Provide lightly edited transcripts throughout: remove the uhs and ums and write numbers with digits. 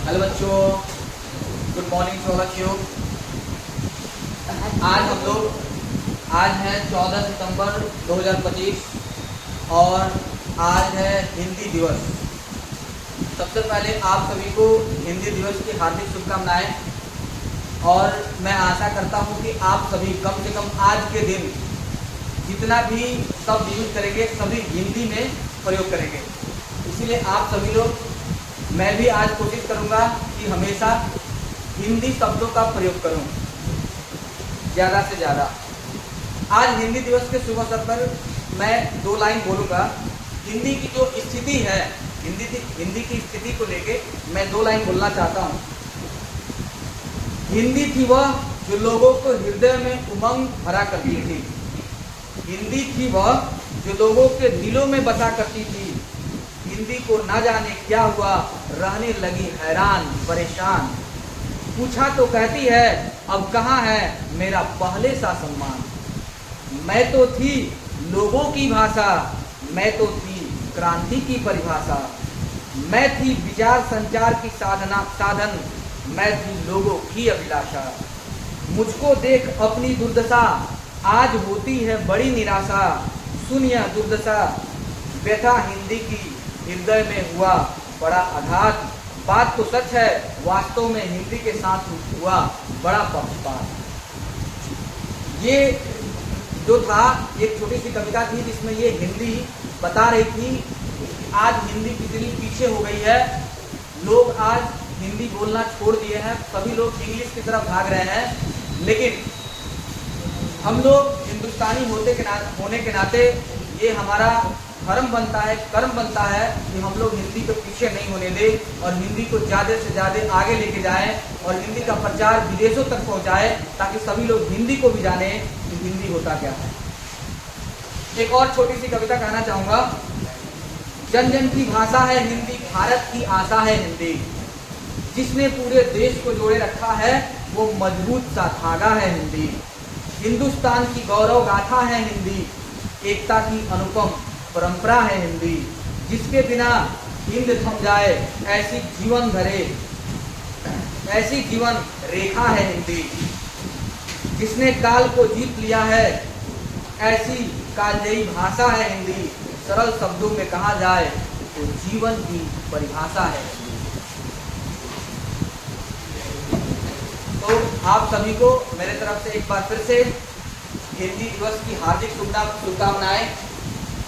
Hello बच्चों, good morning to all of you. आज है 14 सितंबर 2025 और आज है हिंदी दिवस। सबसे पहले आप सभी को हिंदी दिवस की हार्दिक शुभकामनाएं और मैं आशा करता हूं कि आप सभी कम से कम आज के दिन जितना भी शब्द यूज करेंगे सभी हिंदी में प्रयोग करेंगे। इसीलिए आप सभी लोग, मैं भी आज कोशिश करूंगा कि हमेशा हिंदी शब्दों का प्रयोग करूं ज़्यादा से ज़्यादा। आज हिंदी दिवस के शुभ अवसर पर मैं 2 लाइन बोलूंगा। हिंदी की जो स्थिति है, हिंदी की स्थिति को लेके मैं 2 लाइन बोलना चाहता हूं। हिंदी थी वह जो लोगों को हृदय में उमंग भरा करती थी। हिंदी थी वह जो लोगों के दिलों में बसा करती थी। हिंदी को ना जाने क्या हुआ, रहने लगी हैरान परेशान। पूछा तो कहती है अब कहाँ है मेरा पहले सा सम्मान। मैं तो थी लोगों की भाषा, मैं तो थी क्रांति की परिभाषा। मैं थी विचार संचार की साधन, मैं थी लोगों की अभिलाषा। मुझको देख अपनी दुर्दशा आज होती है बड़ी निराशा। सुन यह दुर्दशा व्यथा हिंदी की, हृदय में हुआ बड़ा आघात। बात तो सच है, वास्तव में हिंदी के साथ हुआ बड़ा पक्षपात। ये जो था एक छोटी सी कविता थी जिसमें ये हिंदी बता रही थी कि आज हिंदी कितनी पीछे हो गई है। लोग आज हिंदी बोलना छोड़ दिए हैं, सभी लोग इंग्लिश की तरफ भाग रहे हैं। लेकिन हम लोग हिंदुस्तानी होने के नाते ये हमारा धर्म बनता है, कर्म बनता है कि हम लोग हिंदी को पीछे नहीं होने दें और हिंदी को ज़्यादा से ज़्यादा आगे लेके जाएं और हिंदी का प्रचार विदेशों तक पहुंचाएं ताकि सभी लोग हिंदी को भी जानें कि हिंदी होता क्या है। एक और छोटी सी कविता कहना चाहूँगा। जन जन की भाषा है हिंदी, भारत की आशा है हिंदी। जिसने पूरे देश को जोड़े रखा है वो मजबूत सा धागा है हिंदी। हिंदुस्तान की गौरव गाथा है हिंदी, एकता की अनुपम परंपरा है हिंदी। जिसके बिना हिंद थम जाए ऐसी जीवन रेखा है हिंदी। जिसने काल को जीत लिया है ऐसी कालजयी भाषा है हिंदी। सरल शब्दों में कहा जाए तो जीवन की परिभाषा है। तो आप सभी को मेरे तरफ से एक बार फिर से हिंदी दिवस की हार्दिक शुभकामनाएं।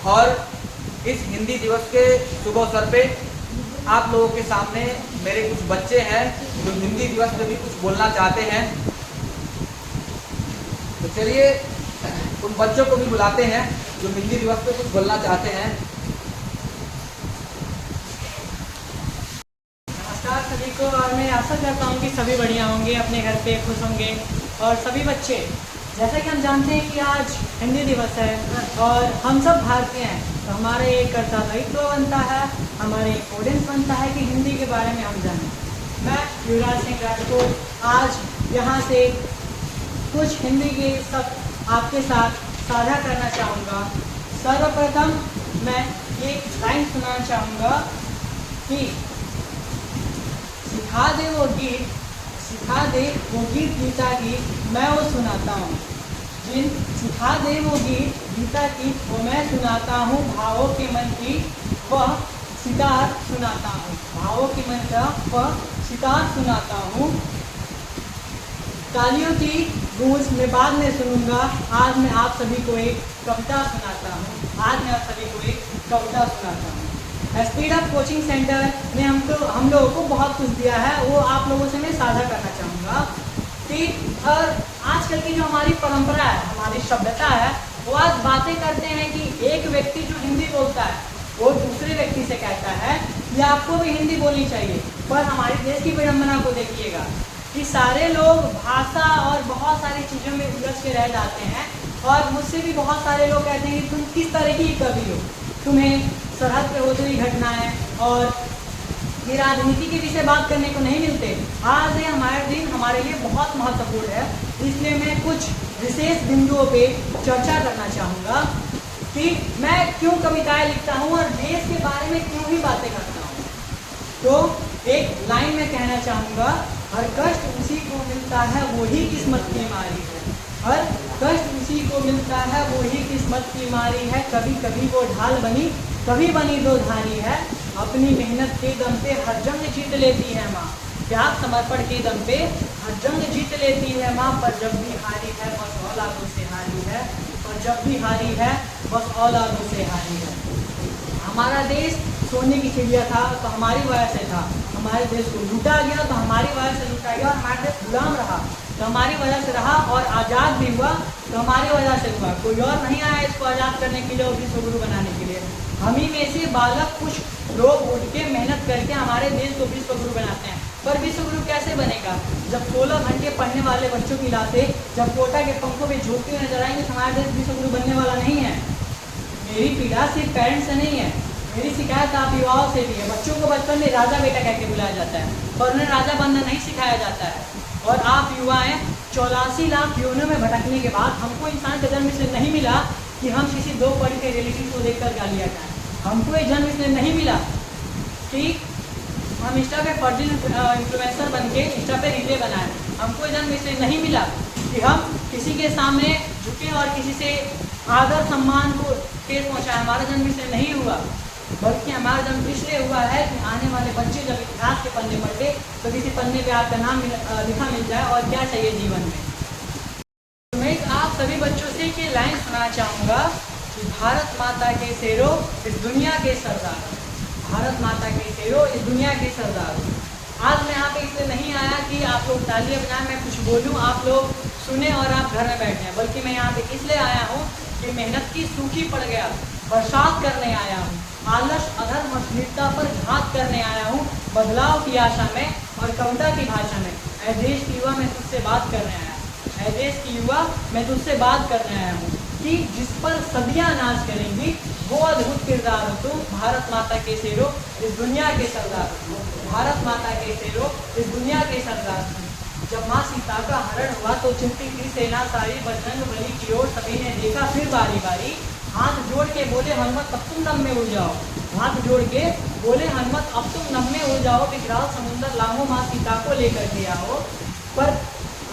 और इस हिंदी दिवस के शुभ अवसर पे आप लोगों के सामने मेरे कुछ बच्चे हैं जो हिंदी दिवस पे भी कुछ बोलना चाहते हैं। तो चलिए उन बच्चों को भी बुलाते हैं जो हिंदी दिवस पे कुछ बोलना चाहते हैं। नमस्कार सभी को, और मैं आशा करता हूँ कि सभी बढ़िया होंगे, अपने घर पे खुश होंगे। और सभी बच्चे, जैसा कि हम जानते हैं कि आज हिंदी दिवस है और हम सब भारतीय हैं, तो हमारा एक कर्तव्य बनता है, हमारे एक ऑडियंस बनता है कि हिंदी के बारे में हम जानें। मैं युवराज सिंह राजपूत आज यहाँ से कुछ हिंदी के शब्द आपके साथ साझा करना चाहूँगा। सर्वप्रथम मैं ये लाइन सुनाना चाहूँगा कि सिखा दे वो गीत गीता की, मैं वो सुनाता हूँ। सिखा दे वो गीत गीता की वो मैं सुनाता हूँ। भावों के मन की वह सितार सुनाता हूँ। भावों के मन का वह सितार सुनाता हूँ। तालियों की गूंज मैं बाद में सुनूंगा। आज मैं आप सभी को एक कविता सुनाता हूँ। स्पीड अप कोचिंग सेंटर ने हम लोगों को बहुत कुछ दिया है, वो आप लोगों से मैं साझा करना चाहूँगा कि आजकल की जो हमारी परंपरा है, हमारी सभ्यता है, वो आज बातें करते हैं कि एक व्यक्ति जो हिंदी बोलता है वो दूसरे व्यक्ति से कहता है कि आपको भी हिंदी बोलनी चाहिए। पर हमारे देश की विडंबना को देखिएगा कि सारे लोग भाषा और बहुत सारी चीज़ों में उलझ के रह जाते हैं। और मुझसे भी बहुत सारे लोग कहते हैं कि तुम किस तरह की कवि हो, तुम्हें सरहद पे होती हुई घटनाएं और ये राजनीति के विषय बात करने को नहीं मिलते। आज ये हमारे दिन हमारे लिए बहुत महत्वपूर्ण है, इसलिए मैं कुछ विशेष बिंदुओं पे चर्चा करना चाहूँगा कि मैं क्यों कविताएं लिखता हूँ और देश के बारे में क्यों ही बातें करता हूँ। तो एक लाइन में कहना चाहूँगा, हर कष्ट उसी को मिलता है वही किस्मत की मारी है। हर कष्ट उसी को मिलता है वही किस्मत की मारी है। कभी कभी वो ढाल बनी, कभी बनी दो धारी है। अपनी मेहनत के दम पे हर जंग जीत लेती है माँ। त्याग समर्पण के दम पे हर जंग जीत लेती है माँ। पर जब भी हारी है बस औलादों से हारी है। पर जब भी हारी है बस औलादों से हारी है। हमारा देश सोने की चिड़िया था तो हमारी वजह से था। हमारे देश को लूटा गया तो हमारी वजह से लूटा गया। और हमारा देश गुलाम रहा तो हमारी वजह से रहा। और आज़ाद भी हुआ तो हमारी वजह से हुआ। कोई और नहीं आया इसको आज़ाद करने के लिए और विश्वगुरु बनाने के लिए। हम ही में से बालक कुछ लोग उठ के मेहनत करके हमारे देश को विश्वगुरु बनाते हैं। पर विश्वगुरु कैसे बनेगा? जब 16 घंटे पढ़ने वाले बच्चों की लाते जब कोटा के पंखों में झोंकती हुई नजर आएंगे तो हमारा देश विश्वगुरु बनने वाला नहीं है। मेरी पीड़ा सिर्फ पेरेंट्स से नहीं है, मेरी शिकायत आप युवाओं से भी है। बच्चों को बचपन में राजा बेटा कह के बुलाया जाता है पर उन्हें राजा बनना नहीं सिखाया जाता है। और आप युवा हैं, 84 लाख योनियों में भटकने के बाद हमको इंसान का जन्म इसलिए नहीं मिला कि हम किसी दो पढ़ के रिलेटिव को देखकर गालियाँ खाएं। हमको ये जन्म इसलिए नहीं मिला कि हम इंस्टा पे फर्जी इन्फ्लुएंसर बन के इंस्टा पे रीले बनाएं। हमको ये जन्म इसलिए नहीं मिला कि हम किसी के सामने झुके और किसी से आदर सम्मान को ठेस पहुँचाएं। हमारा जन्म इसलिए नहीं हुआ, बल्कि हमारा जन्म इसलिए हुआ है कि आने वाले बच्चे जब इतिहास के पन्ने पढ़ते तो किसी पन्ने पे आपका नाम लिखा मिल जाए। और क्या चाहिए जीवन में। तो मैं आप सभी बच्चों से ये लाइन सुनाना चाहूँगा कि भारत माता के शेरों इस दुनिया के सरदार, भारत माता के शेरों इस दुनिया के सरदार। आज मैं यहाँ पे इसलिए नहीं आया कि आप लोग तालियां बजाएं, मैं कुछ बोलूँ, आप लोग सुने और आप घर में बैठ जाएं। बल्कि मैं यहाँ पे इसलिए आया हूँ कि मेहनत की सूखी पड़ गया, बरसात करने आया हूँ। आलस अधर्म अश्लीलता पर घात करने आया हूँ, बदलाव की आशा में और कविता की भाषा में। ऐ देश की युवा मैं तुझसे बात करने आया हूँ, ऐ देश की युवा मैं तुझसे बात करने आया हूँ कि जिस पर सदियाँ नाच करेंगी वो अद्भुत किरदार हो तुम। भारत माता के शेरों इस दुनिया के सरदार हो, भारत माता के शेरों इस दुनिया के सरदार हो। जब माँ सीता का हरण हुआ तो चिंती थी सेना सारी, बजरंग बली की ओर सभी ने देखा फिर बारी बारी। हाथ जोड़ के बोले हनुमत अब तुम नम में उड़ जाओ, हाथ जोड़ के बोले हनुमत अब तुम नम में उड़ जाओ। विकराल समुंदर लांघो माँ सीता को लेकर के आओ। पर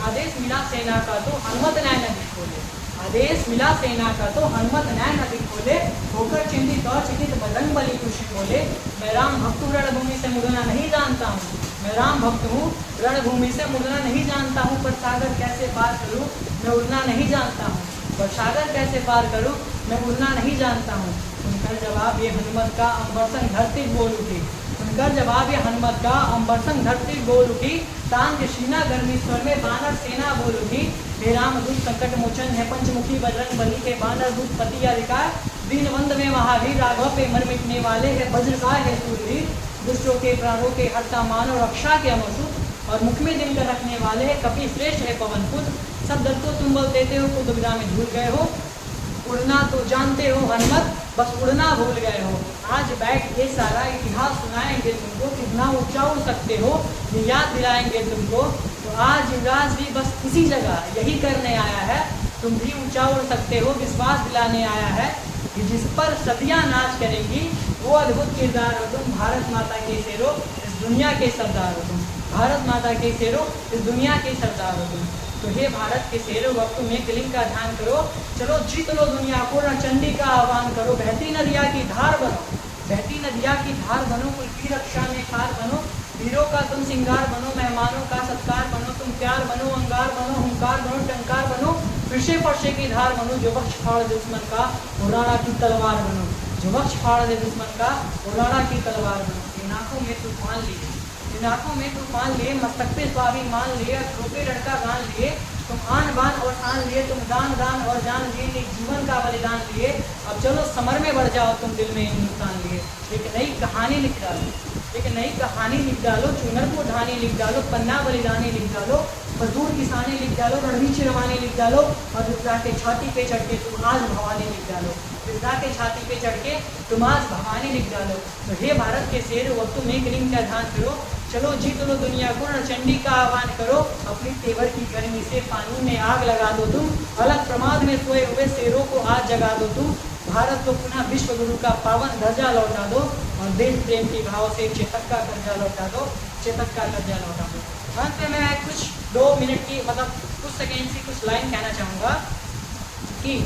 आदेश मिला सेना का तो हनुमत नैन नदी खोले, आदेश मिला सेना का तो हनुमत नैन नदी खोले। होकर चिंतित और चिंतित बजरंग बली खुशी बोले, मैं राम भक्त हूँ रणभूमि से मुड़ना नहीं जानता हूँ, मैं राम भक्त हूँ रणभूमि से मुड़ना नहीं जानता हूँ। पर सागर कैसे पार करूँ मैं उड़ना नहीं जानता हूँ, पर सागर कैसे पार करूँ मैं उड़ना नहीं जानता हूँ। सुनकर जवाब ये हनुमत का अंबरसंग धरती बोल उठी, सुनकर जवाब ये हनुमत का अंबरसंग धरती बोल उठी। तांग शीना गर्मी स्वर में बानर सेना बोल उठी, हे राम दूत संकट मोचन है पंचमुखी बजरंग बली के बानर दूत पति अधिकार। दीनबंध में महावीर राघव पे मर मिटने वाले है वज्रकाय है सूरवीर। दुष्टों के प्राणों के हरता मानव रक्षा के अमरसूत, और मुख में दिनकर रखने वाले है कपि श्रेष्ठ है पवन पुत्र। सब दल को तुम बल देते हो खुद विदा में झूल गए हो, उड़ना तो जानते हो हनुमत बस उड़ना भूल गए हो। आज बैठ ये सारा इतिहास सुनाएंगे तुमको, कितना ऊंचा उड़ सकते हो ये याद दिलाएंगे तुमको। तो आज युवराज भी बस इसी जगह यही करने आया है, तुम भी ऊंचा उड़ सकते हो विश्वास दिलाने आया है कि जिस पर सदियाँ नाच करेंगी वो अद्भुत किरदार हो तुम। भारत माता के शेरों इस दुनिया के सरदार हो तुम, भारत माता के शेरों इस दुनिया के सरदार हो तुम। तो हे भारत के शेरों अब तुम एक लिंग का ध्यान करो, चलो जीत लो दुनिया को, चंडी का आह्वान करो। बहती नदिया की धार बनो, बहती नदिया की धार बनो, कुल की रक्षा में खार बनो। वीरों का तुम सिंगार बनो, मेहमानों का सत्कार बनो। तुम प्यार बनो, अंगार बनो, हुंकार बनो, टंकार बनो। फरसे फरसे की धार बनो, जो बख्श फाड़ दे दुश्मन का उड़ाना की तलवार बनो, जो बख्श फाड़ दे दुश्मन का उड़ाना की तलवार बनो। इन आँखों में तूफान लिए, इन आँखों में तूफान लिए, मस्तक पे स्वाभिमान लिए, ठोके लड़का गान लिए। तुम आन बान और शान लिए, तुम दान दान और जान लिए, एक जीवन का बलिदान लिए। अब चलो समर में बढ़ जाओ तुम दिल में हिंदुस्तान लिए। एक नई कहानी लिख डालो, एक नई कहानी लिख डालो। चुनर को ढानी लिख डालो, पन्ना बलिदानी लिख डालो, मजदूर किसानी लिख डालो, रणवीर चिरवानी लिख डालो। और विद्या के छाती पे चढ़ के तुम आज भवानी लिख डालो, विद्या के छाती पे चढ़ के तुम आज भवानी लिख डालो। तो हे भारत के शेर वक्त तुम एक लिंग का ध्यान करो, चलो जीत लो दुनिया को, चंडी का आह्वान करो। अपनी तेवर की गर्मी से पानी में आग लगा दो तुम, अलग प्रमाद में सोए हुए शेरों को आज जगा दो तुम। भारत को पुनः विश्व गुरु का पावन दर्जा लौटा दो और देश प्रेम के भाव से चेतक का कर्जा लौटा दो, चेतक का कर्जा लौटा दो। अंत में मैं कुछ 2 मिनट की मतलब कुछ सेकेंड की कुछ लाइन कहना चाहूँगा कि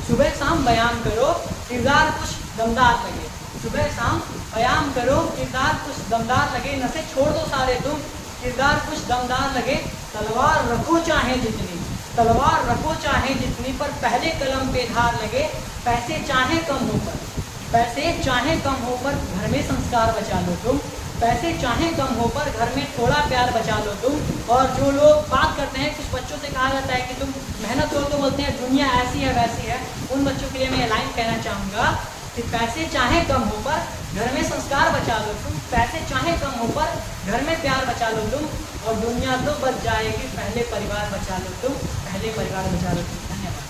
सुबह शाम व्यायाम करो, किरदार कुछ दमदार लगे। सुबह शाम व्यायाम करो, किरदार कुछ दमदार लगे। नशे छोड़ दो सारे तुम, किरदार कुछ दमदार लगे। तलवार रखो चाहे जितनी, तलवार रखो चाहे जितनी, पर पहले कलम पे धार लगे। पैसे चाहे कम हो पर, पैसे चाहे कम हो पर घर में संस्कार बचा लो तुम। पैसे चाहे कम हो पर घर में थोड़ा प्यार बचा लो तुम। और जो लोग बात करते हैं, कुछ बच्चों से कहा जाता है कि तुम मेहनत करो तो बोलते हैं दुनिया ऐसी है वैसी है, उन बच्चों के लिए मैं ये लाइन कहना चाहूँगा कि पैसे चाहे कम हो पर घर में संस्कार बचा लो तुम। पैसे चाहे कम हो पर घर में प्यार बचा लो तुम। और दुनिया तो बच जाएगी, पहले परिवार बचा लो तुम, पहले परिवार बचा लो तुम। धन्यवाद।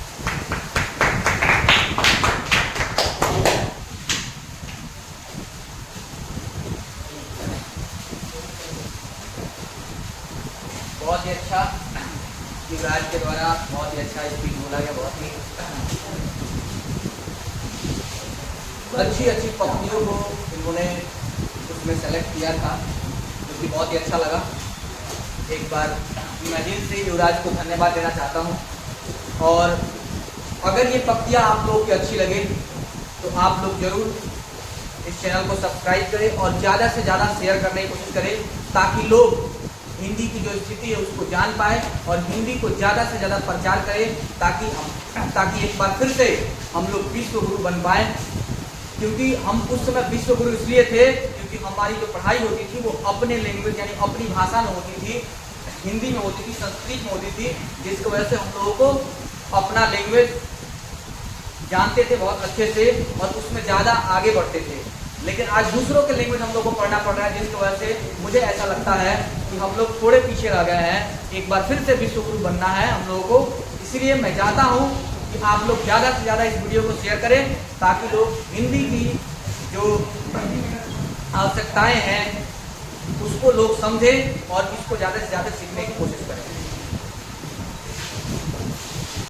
बहुत ही अच्छा युवराज के द्वारा बहुत ही अच्छा स्पीच बोला गया। बहुत ही अच्छी पंक्तियों को इन्होंने उसमें सेलेक्ट किया था, जो कि बहुत ही अच्छा लगा। एक बार मैं दिल से युवराज को धन्यवाद देना चाहता हूँ। और अगर ये पंक्तियाँ आप लोगों की अच्छी लगे तो आप लोग जरूर इस चैनल को सब्सक्राइब करें और ज़्यादा से ज़्यादा शेयर करने की कोशिश करें, ताकि लोग हिंदी की जो स्थिति है उसको जान पाए और हिंदी को ज़्यादा से ज़्यादा प्रचार करें, ताकि एक बार फिर से हम लोग विश्व गुरु बन पाए। क्योंकि हम उस समय विश्व गुरु इसलिए थे क्योंकि हमारी जो पढ़ाई होती थी वो अपने लैंग्वेज यानी अपनी भाषा में होती थी, हिंदी में होती थी, संस्कृत में होती थी, जिसकी वजह से हम लोगों को अपना लैंग्वेज जानते थे बहुत अच्छे से और उसमें ज़्यादा आगे बढ़ते थे। लेकिन आज दूसरों के लैंग्वेज हम लोग को पढ़ना पड़ रहा है, जिसकी वजह से मुझे ऐसा लगता है कि हम लोग थोड़े पीछे रह गए हैं। एक बार फिर से विश्व गुरु बनना है हम लोगों को। इसलिए मैं चाहता हूँ कि आप लोग ज़्यादा से ज़्यादा इस वीडियो को शेयर करें, ताकि लोग हिंदी की जो आवश्यकताएं हैं उसको लोग समझें और इसको ज़्यादा से ज़्यादा सीखने की कोशिश करें।